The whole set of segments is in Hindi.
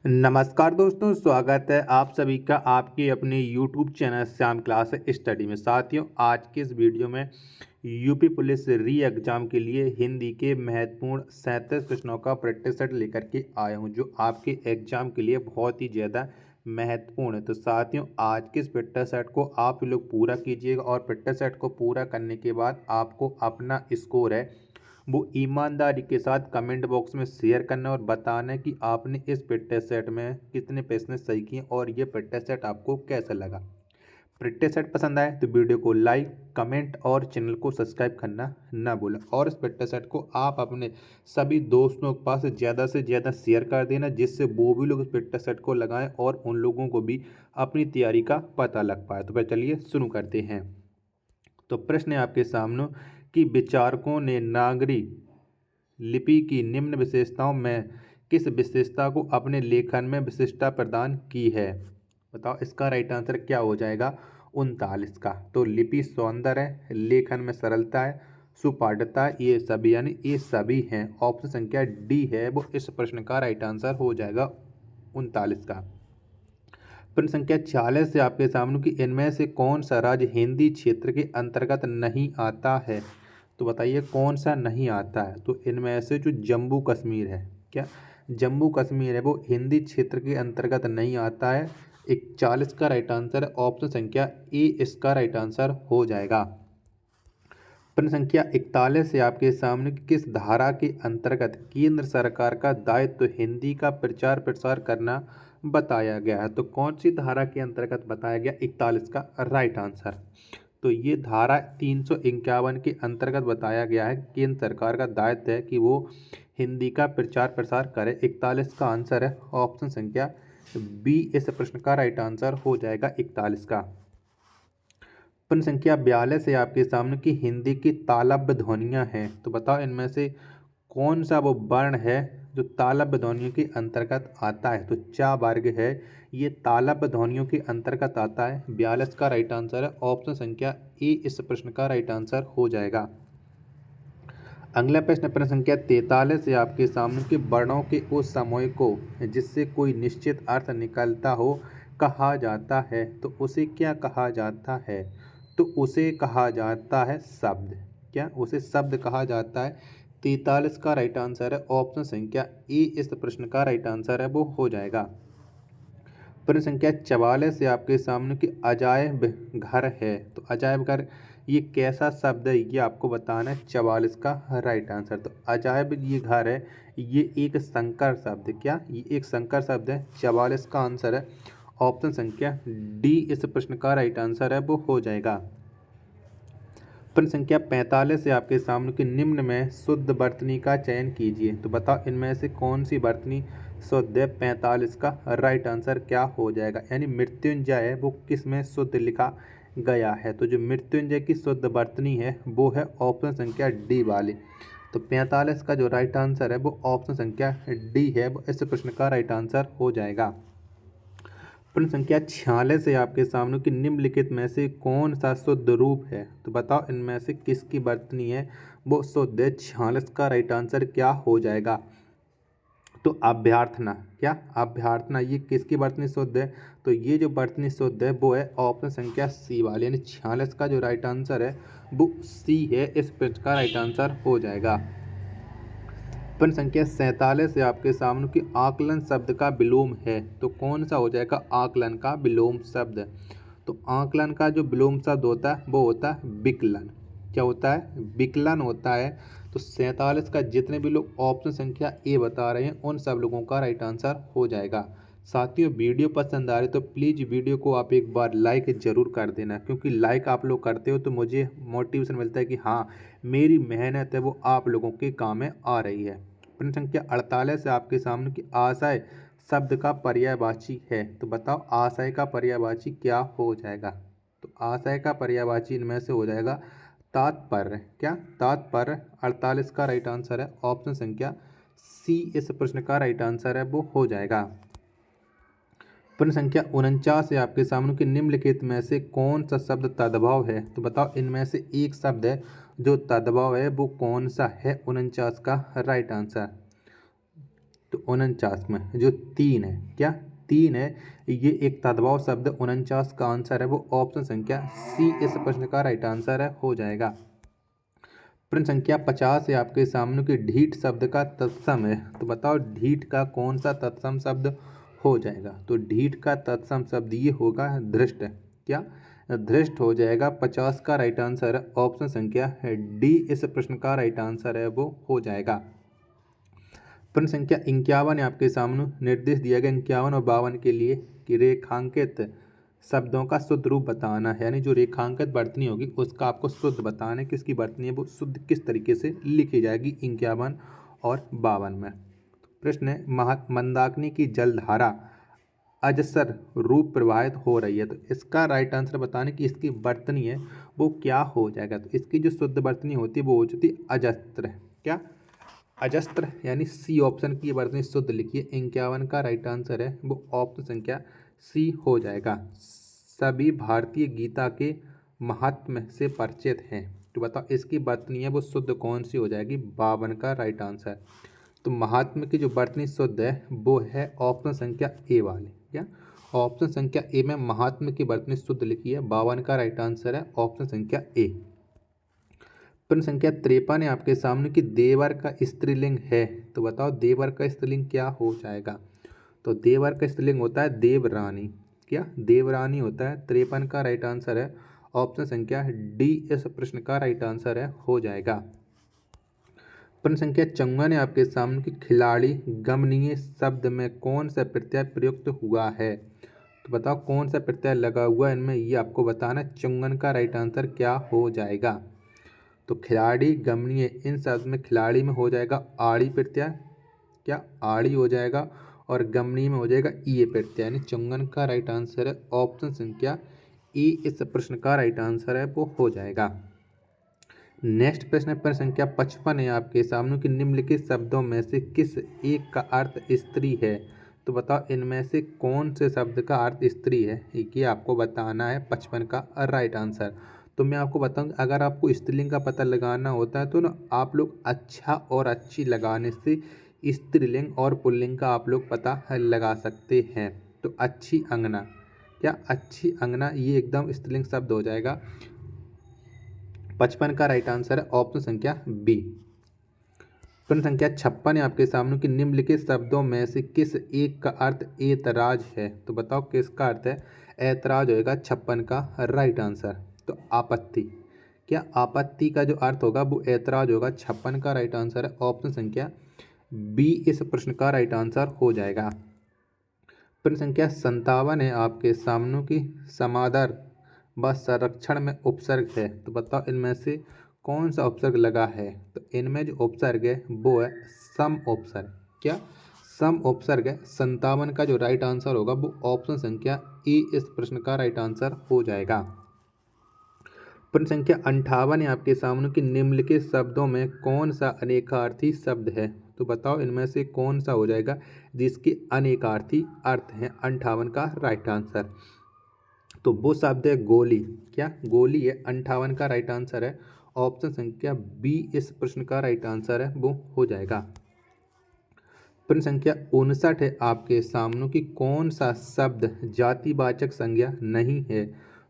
नमस्कार दोस्तों, स्वागत है आप सभी का आपके अपने YouTube channel Shyam class study में। साथियों, आज के इस वीडियो में यूपी पुलिस री एग्ज़ाम के लिए हिंदी के महत्वपूर्ण 37 प्रश्नों का प्रैक्टिस सेट लेकर के आया हूं, जो आपके एग्ज़ाम के लिए बहुत ही ज़्यादा महत्वपूर्ण है। तो साथियों, आज के इस प्रैक्टिस सेट को आप लोग पूरा कीजिएगा और प्रैक्टिस सेट को पूरा करने के बाद आपको अपना स्कोर है वो ईमानदारी के साथ कमेंट बॉक्स में शेयर करना और बताना है कि आपने इस प्रैक्टिस सेट में कितने प्रश्न सही किए और ये प्रैक्टिस सेट आपको कैसा लगा। प्रैक्टिस सेट पसंद आए तो वीडियो को लाइक, कमेंट और चैनल को सब्सक्राइब करना ना भूलें। और इस प्रैक्टिस सेट को आप अपने सभी दोस्तों के पास ज़्यादा से ज़्यादा शेयर कर देना, जिससे वो भी लोग इस प्रैक्टिस सेट को लगाएं और उन लोगों को भी अपनी तैयारी का पता लग पाए। तो फिर चलिए शुरू करते हैं। तो प्रश्न है आपके सामने कि विचारकों ने नागरी लिपि की निम्न विशेषताओं में किस विशेषता को अपने लेखन में विशिष्टता प्रदान की है। बताओ, इसका राइट आंसर क्या हो जाएगा 39 का। तो लिपि सौंदर्य है, लेखन में सरलता है, सुपाठता, ये सभी यानी ये सभी हैं। ऑप्शन संख्या डी है वो इस प्रश्न का राइट आंसर हो जाएगा 39 का। प्रश्न संख्या 46 से आपके सामने कि इनमें से कौन सा राज्य हिंदी क्षेत्र के अंतर्गत नहीं आता है। तो बताइए कौन सा नहीं आता है। तो इनमें से जो जम्मू कश्मीर है, क्या जम्मू कश्मीर है वो हिंदी क्षेत्र के अंतर्गत नहीं आता है। 41 का राइट आंसर है ऑप्शन संख्या ए, इसका राइट आंसर हो जाएगा। प्रश्न संख्या 41 से आपके सामने किस धारा के अंतर्गत केंद्र सरकार का दायित्व हिंदी का प्रचार प्रसार करना बताया गया है। तो कौन सी धारा के अंतर्गत बताया गया 41 का राइट आंसर। तो ये धारा 351 के अंतर्गत बताया गया है, केंद्र सरकार का दायित्व है कि वो हिंदी का प्रचार प्रसार करे। 41 का आंसर है ऑप्शन संख्या बी, इस प्रश्न का राइट आंसर हो जाएगा 41 का। प्रश्न संख्या 42 है आपके सामने कि हिंदी की तालब्य ध्वनियाँ हैं। तो बताओ इनमें से कौन सा वो वर्ण है जो तालब्य ध्वनियों के अंतर्गत आता है। तो चा वर्ग है, ये तालब्य ध्वनियों के अंतर्गत आता है। 42 का राइट आंसर है ऑप्शन संख्या ए, इस प्रश्न का राइट आंसर हो जाएगा। अगला प्रश्न प्रश्न संख्या 43 है आपके सामने कि वर्णों के उस समूह को जिससे कोई निश्चित अर्थ निकलता हो कहा जाता है। तो उसे क्या कहा जाता है। तो उसे कहा जाता है शब्द। क्या उसे शब्द कहा जाता है। 43 का राइट आंसर है ऑप्शन संख्या ए, इस प्रश्न का राइट आंसर है वो हो जाएगा। प्रश्न संख्या 44 से आपके सामने कि अजायब घर है। तो अजायब घर ये कैसा शब्द है ये आपको बताना है। 44 का राइट आंसर। तो अजायब ये घर है, ये एक संकर शब्द, क्या ये एक संकर शब्द है। 44 का आंसर है ऑप्शन संख्या डी, इस प्रश्न का राइट आंसर है वो हो जाएगा। प्रश्न संख्या 45 से आपके सामने कि निम्न में शुद्ध वर्तनी का चयन कीजिए। तो बताओ इनमें से कौन सी वर्तनी शुद्ध है। 45 का राइट आंसर क्या हो जाएगा, यानी मृत्युंजय है वो किस में शुद्ध लिखा गया है। तो जो मृत्युंजय की शुद्ध वर्तनी है वो है ऑप्शन संख्या डी वाली। तो 45 का जो राइट आंसर है वो ऑप्शन संख्या डी है, वो इस प्रश्न का राइट आंसर हो जाएगा। प्रश्न संख्या 46 है आपके सामने कि निम्नलिखित में से कौन सा शुद्ध रूप है। तो बताओ इनमें से किसकी वर्तनी है वो शुद्ध है। 46 का राइट आंसर क्या हो जाएगा। तो अभ्यर्थना, क्या अभ्यर्थना ये किसकी वर्तनी शुद्ध है। तो ये जो वर्तनी शुद्ध है वो है ऑप्शन संख्या सी वाली, यानी 46 का जो राइट आंसर है वो सी है, इस प्रश्न का राइट आंसर हो जाएगा। प्रश्न संख्या 47 से आपके सामने कि आकलन शब्द का विलोम है। तो कौन सा हो जाएगा आकलन का विलोम शब्द। तो आकलन का जो विलोम शब्द होता है वो होता है विकलन। क्या होता है, विकलन होता है। तो 47 का जितने भी लोग ऑप्शन संख्या ए बता रहे हैं उन सब लोगों का राइट आंसर हो जाएगा। साथियों, वीडियो पसंद आ रही तो प्लीज़ वीडियो को आप एक बार लाइक ज़रूर कर देना, क्योंकि लाइक आप लोग करते हो तो मुझे मोटिवेशन मिलता है कि हाँ मेरी मेहनत है वो आप लोगों के काम में आ रही है। प्रश्न संख्या 48 है आपके सामने कि आशय शब्द का पर्यायवाची है। तो बताओ आशय का पर्यायवाची क्या हो जाएगा। तो आशय का पर्यायवाची इनमें से हो जाएगा तात्पर्य। क्या तात्पर्य। 48 का राइट आंसर है ऑप्शन संख्या सी, इस प्रश्न का राइट आंसर है वो हो जाएगा। प्रश्न संख्या 49 है आपके सामने कि निम्नलिखित में से कौन सा शब्द तद्भव है। तो बताओ इनमें से एक शब्द है जो तद्भव है वो कौन सा है। 49 का राइट आंसर। तो 49 में जो 3 है, क्या 3 है, ये एक तद्भव शब्द 49 का आंसर है वो ऑप्शन संख्या सी इस प्रश्न का राइट आंसर है हो जाएगा। प्रश्न संख्या 50 है आपके सामने कि ढीठ शब्द का तत्सम है, तो बताओ ढीठ का कौन सा तत्सम शब्द हो जाएगा। तो ढीठ का तत्सम शब्द ये होगा धृष्ट, क्या धृष्ट हो जाएगा। 50 का राइट आंसर है ऑप्शन संख्या डी इस प्रश्न का राइट आंसर है वो हो जाएगा। प्रश्न संख्या 51 है आपके सामने, निर्देश दिया गया 51 और 52 के लिए कि रेखांकित शब्दों का शुद्ध रूप बताना है, यानी जो रेखांकित वर्तनी होगी उसका आपको शुद्ध बताना है, किसकी वर्तनी है वो शुद्ध किस तरीके से लिखी जाएगी 51 और 52 में। प्रश्न है मंदाकिनी की जलधारा अजसर रूप प्रवाहित हो रही है, तो इसका राइट आंसर बताने की इसकी वर्तनी है वो क्या हो जाएगा। तो इसकी जो शुद्ध वर्तनी होती है वो हो जाती है अजस्त्र, क्या अजस्त्र, यानी सी ऑप्शन की वर्तनी शुद्ध लिखिए। 51 का राइट आंसर है वो ऑप्शन संख्या सी हो जाएगा। सभी भारतीय गीता के महात्म्य से परिचित हैं, तो बताओ इसकी वर्तनी है वो शुद्ध कौन सी हो जाएगी। 52 का राइट आंसर। तो महात्म्य की जो वर्तनी शुद्ध है वो है ऑप्शन संख्या ए वाली, क्या ऑप्शन संख्या ए में महात्म्य की वर्तनी शुद्ध लिखी है। 52 का राइट आंसर है ऑप्शन संख्या ए। प्रश्न संख्या 53 है आपके सामने कि देवर का स्त्रीलिंग है, तो बताओ देवर का स्त्रीलिंग क्या हो जाएगा। तो देवर का स्त्रीलिंग होता है देवरानी, क्या देवरानी होता है। 53 का राइट आंसर है ऑप्शन संख्या डी इस प्रश्न का राइट आंसर है हो जाएगा। प्रश्न संख्या 54 है आपके सामने कि खिलाड़ी गमनीय शब्द में कौन सा प्रत्यय प्रयुक्त हुआ है, तो बताओ कौन सा प्रत्यय लगा हुआ है इनमें, ये आपको बताना। 54 का राइट आंसर क्या हो जाएगा। तो खिलाड़ी गमनीय इन शब्द में खिलाड़ी में हो जाएगा आड़ी प्रत्यय, क्या आड़ी हो जाएगा, और गमनीय में हो जाएगा ई प्रत्यय, यानी 54 का राइट आंसर है ऑप्शन संख्या ई इस प्रश्न का राइट आंसर है वो हो जाएगा। नेक्स्ट प्रश्न है प्रश्न संख्या 55 है आपके सामने कि निम्नलिखित शब्दों में से किस एक का अर्थ स्त्री है, तो बताओ इनमें से कौन से शब्द का अर्थ स्त्री है, ये आपको बताना है 55 का राइट आंसर। तो मैं आपको बताऊंगा अगर आपको स्त्रीलिंग का पता लगाना होता है तो ना आप लोग अच्छा और अच्छी लगाने से स्त्रीलिंग और पुल्लिंग का आप लोग पता लगा सकते हैं। तो अच्छी अंगना, क्या अच्छी अंगना, ये एकदम स्त्रीलिंग शब्द हो जाएगा। 55 का राइट आंसर है ऑप्शन संख्या बी। प्रश्न संख्या 56 है आपके सामने कि निम्नलिखित शब्दों में से किस एक का अर्थ ऐतराज है, तो बताओ किसका अर्थ है ऐतराज होएगा 56 का राइट आंसर। तो आपत्ति, क्या आपत्ति का जो अर्थ होगा वो ऐतराज होगा। 56 का राइट आंसर है ऑप्शन संख्या बी इस प्रश्न का राइट आंसर हो जाएगा। प्रश्न संख्या 57 है आपके सामने की समादर व संरक्षण में उपसर्ग है, तो बताओ इनमें से कौन सा उपसर्ग लगा है। तो इनमें जो उपसर्ग है वो है सम उपसर्ग, क्या सम उपसर्ग है। 57 का जो राइट आंसर होगा वो ऑप्शन संख्या ई इस प्रश्न का राइट आंसर हो जाएगा। प्रश्न संख्या 58 है आपके सामने कि निम्नलिखित शब्दों में कौन सा अनेकार्थी शब्द है, तो बताओ इनमें से कौन सा हो जाएगा जिसके अनेकार्थी अर्थ हैं। 58 का राइट आंसर, तो वो शब्द है गोली, क्या गोली है। 58 का राइट आंसर है ऑप्शन संख्या बी इस प्रश्न का राइट आंसर है वो हो जाएगा। प्रश्न संख्या 59 है आपके सामने कि कौन सा शब्द जातिवाचक संज्ञा नहीं है,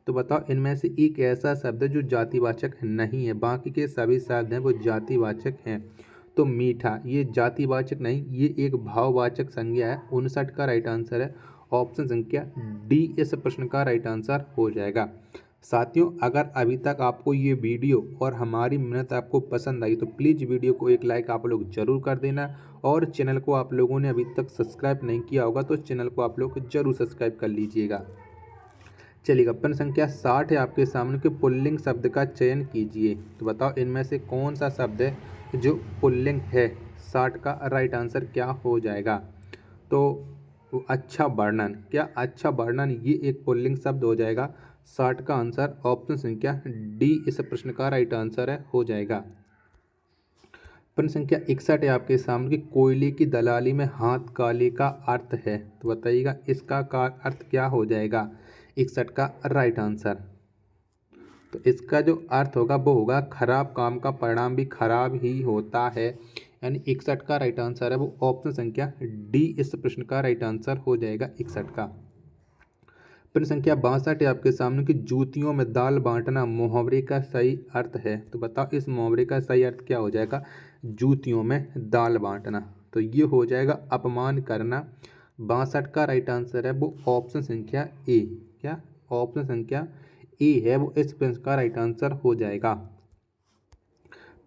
तो बताओ इनमें से एक ऐसा शब्द है जो जातिवाचक नहीं है, बाकी के सभी शब्द हैं वो जातिवाचक हैं। तो मीठा ये जातिवाचक नहीं, ये एक भाववाचक संज्ञा है। 59 का राइट आंसर है ऑप्शन संख्या डी इस प्रश्न का राइट आंसर हो जाएगा। साथियों अगर अभी तक आपको ये वीडियो और हमारी मेहनत आपको पसंद आई तो प्लीज़ वीडियो को एक लाइक आप लोग ज़रूर कर देना, और चैनल को आप लोगों ने अभी तक सब्सक्राइब नहीं किया होगा तो चैनल को आप लोग ज़रूर सब्सक्राइब कर लीजिएगा। चलिएगा प्रश्न संख्या 60 है आपके सामने कि पुल्लिंग शब्द का चयन कीजिए, तो बताओ इनमें से कौन सा शब्द है जो पुल्लिंग है। 60 का राइट आंसर क्या हो जाएगा। तो अच्छा वर्णन, क्या अच्छा वर्णन ये एक पुल्लिंग शब्द हो जाएगा। 60 का आंसर ऑप्शन संख्या डी इस प्रश्न का राइट आंसर है हो जाएगा। प्रश्न संख्या 61 है आपके सामने कि कोयले की दलाली में हाथ काले का अर्थ है, तो बताइएगा इसका का अर्थ क्या हो जाएगा। 61 का राइट आंसर, तो इसका जो अर्थ होगा वो होगा खराब काम का परिणाम भी खराब ही होता है। यानी 61 का राइट आंसर है वो ऑप्शन संख्या डी इस प्रश्न का राइट आंसर हो जाएगा 61 का। प्रश्न संख्या 62 है आपके सामने कि जूतियों में दाल बांटना मुहावरे का सही अर्थ है। तो बताओ इस मुहावरे का सही अर्थ क्या हो जाएगा। जूतियों में दाल बांटना, तो ये हो जाएगा अपमान करना। 62 का राइट आंसर है वो ऑप्शन संख्या ए। क्या ऑप्शन संख्या ए है वो इस प्रश्न का राइट आंसर हो जाएगा।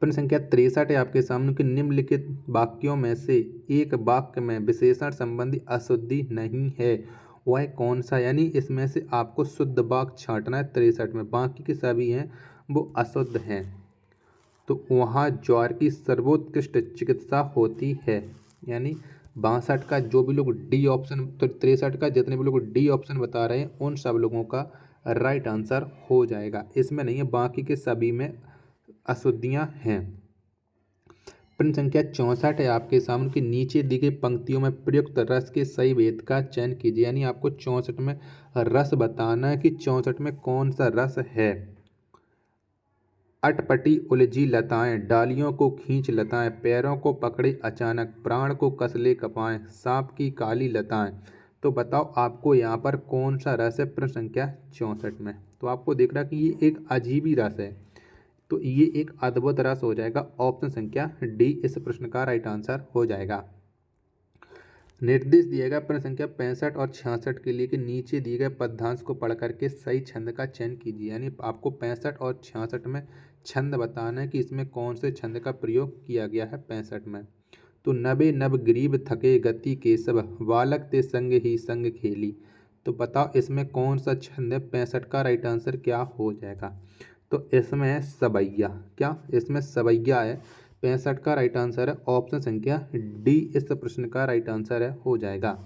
प्रश्न संख्या 63 है आपके सामने कि निम्नलिखित वाक्यों में से एक वाक्य में विशेषण संबंधी अशुद्धि नहीं है, वह कौन सा। यानी इसमें से आपको शुद्ध वाक्य छांटना है 63 में, बाकी के सभी हैं वो अशुद्ध हैं। तो वहाँ ज्वार की सर्वोत्कृष्ट चिकित्सा होती है। यानी 62 का जो भी लोग डी ऑप्शन, तो 63 का जितने भी लोग डी ऑप्शन बता रहे हैं उन सब लोगों का राइट आंसर हो जाएगा। इसमें नहीं है, बाकी के सभी में अशुद्धियाँ हैं। प्रश्न संख्या 64 है आपके सामने कि नीचे दी गई पंक्तियों में प्रयुक्त रस के सही भेद का चयन कीजिए। यानी आपको 64 में रस बताना है कि 64 में कौन सा रस है। अटपटी उलझी लताएं, डालियों को खींच लताएं, पैरों को पकड़े अचानक, प्राण को कसले कपाएं, सांप की काली लताएं। तो बताओ आपको यहाँ पर कौन सा रस है प्रश्न संख्या 64 में। तो आपको दिख रहा कि ये एक अजीबी रस है, तो ये एक अद्भुत रस हो जाएगा। ऑप्शन संख्या डी इस प्रश्न का राइट आंसर हो जाएगा। निर्देश दिया गया प्रश्न संख्या 65 और 66 के लिए कि नीचे दिए गए पद्यांश को पढ़ करके सही छंद का चयन कीजिए। यानी आपको 65 और 66 में छंद बताना है कि इसमें कौन से छंद का प्रयोग किया गया है 65 में। तो नभे नभ ग्रीब थके गति केशव, बालक ते संग ही संग खेली। तो बताओ इसमें कौन सा छंद है। 65 का राइट आंसर क्या हो जाएगा। तो इसमें है सवैया। क्या इसमें सवैया है। 65 का राइट आंसर है ऑप्शन संख्या डी इस प्रश्न का राइट आंसर है हो जाएगा।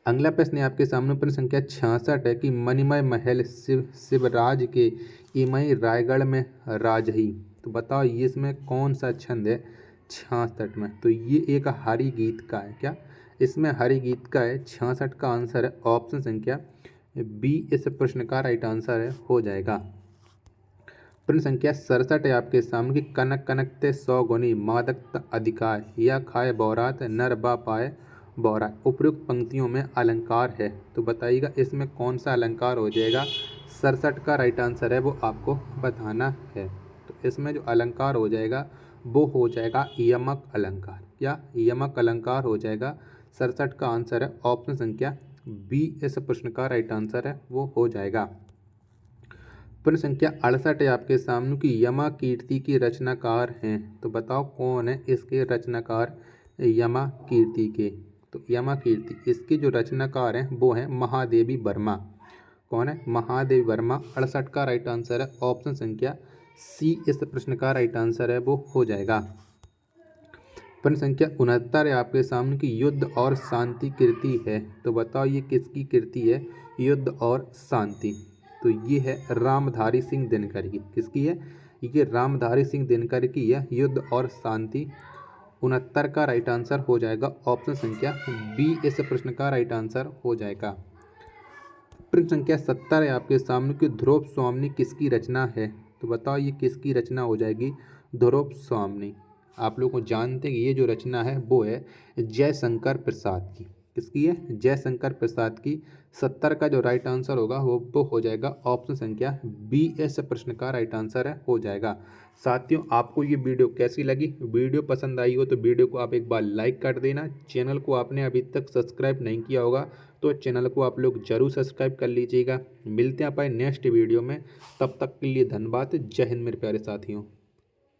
अगला प्रश्न है आपके सामने प्रश्न संख्या 66 है कि मणिमय महल शिवराज के इमई रायगढ़ में राजही। तो बताओ ये इसमें कौन सा छंद है 66 में। तो ये एक हरि गीत का है। क्या इसमें हरि गीत का है। 66 का आंसर है ऑप्शन संख्या बी इस प्रश्न का राइट आंसर है हो जाएगा। प्रश्न संख्या 67 है आपके सामने कि कनक कनक ते 100 गुनी मादक अधिकार, या खाए बौरात नर बा पाए बौरा। उपयुक्त पंक्तियों में अलंकार है। तो बताइएगा इसमें कौन सा अलंकार हो जाएगा। 67 का राइट आंसर है वो आपको बताना है। तो इसमें जो अलंकार हो जाएगा वो हो जाएगा यमक अलंकार। क्या यमक अलंकार हो जाएगा। 67 का आंसर है ऑप्शन संख्या बी इस प्रश्न का राइट आंसर है वो हो जाएगा। प्रश्न संख्या 68 है आपके सामने कि यमा कीर्ति की रचनाकार हैं। तो बताओ कौन है इसके रचनाकार यमा कीर्ति के। तो यमा कीर्ति इसके जो रचनाकार हैं वो हैं महादेवी वर्मा। कौन है महादेवी वर्मा। 68 का राइट आंसर है ऑप्शन संख्या सी इस प्रश्न का राइट आंसर है वो हो जाएगा। प्रश्न संख्या 69 है आपके सामने की युद्ध और शांति कृति है। तो बताओ ये किसकी कृति है युद्ध और शांति। तो ये है रामधारी सिंह दिनकर की। किसकी है ये रामधारी सिंह दिनकर की है युद्ध और शांति। 69 का राइट आंसर हो जाएगा ऑप्शन संख्या बी इस प्रश्न का राइट आंसर हो जाएगा। प्रश्न संख्या 70 है आपके सामने कि ध्रुव स्वामिनी किसकी रचना है। तो बताओ ये किसकी रचना हो जाएगी ध्रुव स्वामिनी। आप लोग को जानते हैं कि ये जो रचना है वो है जयशंकर प्रसाद की। किसकी है जयशंकर प्रसाद की। 70 का जो राइट आंसर होगा वो हो जाएगा ऑप्शन संख्या बी इस प्रश्न का राइट आंसर है हो जाएगा। साथियों आपको ये वीडियो कैसी लगी। वीडियो पसंद आई हो तो वीडियो को आप एक बार लाइक कर देना। चैनल को आपने अभी तक सब्सक्राइब नहीं किया होगा तो चैनल को आप लोग जरूर सब्सक्राइब कर लीजिएगा। मिलते हैं अपन नेक्स्ट वीडियो में, तब तक के लिए धन्यवाद। जय हिंद मेरे प्यारे साथियों।